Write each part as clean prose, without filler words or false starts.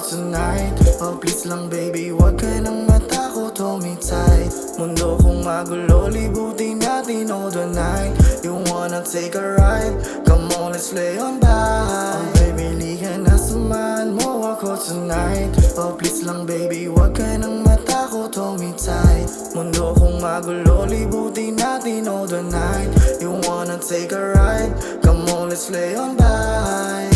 tonight. Oh please lang baby, wag ka nang matakot, hold me tight. Mundo kong magulo, libutin natin all the night. You wanna take a ride? Come on, let's play on by. Oh baby, liga na samahan mo ako tonight. Oh please lang baby, wag ka nang matakot, hold me tight. Mundo kong magulo, libutin natin all the night. You wanna take a ride? Come on, let's play on by.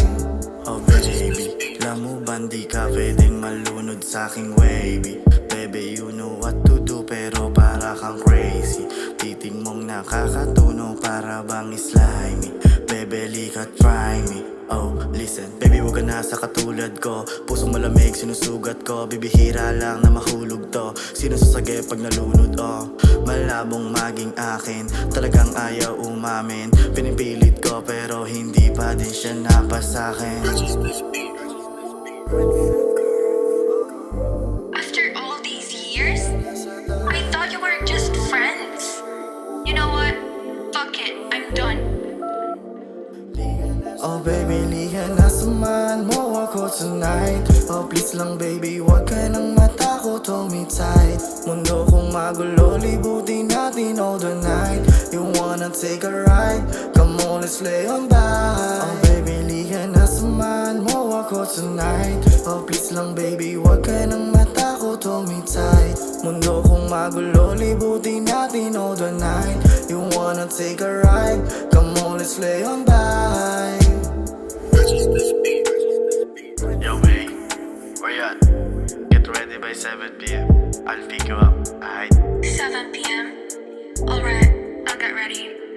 Oh baby, alam mo ba di ka pwedeng malunod sa'king wavy? Baby, you know what to do pero para kang crazy. Titing mong nakakatunaw para bang slimy. Baby, lika try me. Oh, listen, baby, wag ka na sa katulad ko. Pusong malamig, sinusugat ko. Bibihira lang na mahulog to. Sino sasagip pag nalunod, oh. Malabong maging akin, talagang ayaw umamin. Pinipilit ko pero hindi pa din siya napasakin. After all these years, I thought you were just friends. You know what? Fuck it, I'm done. Oh baby, liga na samahan mo ako tonight. Oh please lang baby, wag ka nang matakot, hold me tight. Mundo kong magulo, libutin natin all the night. You wanna take a ride? Come on, let's play on by. Oh baby, liga na samahan mo ako tonight. Oh please lang baby, wag ka nang matakot, hold me tight. Mundo kong magulo, libutin natin all the night. You wanna take a ride? Come on, let's play on by. Yo, babe, where you at? Get ready by 7 p.m. I'll pick you up, alright? 7 p.m. Alright, I'll get ready.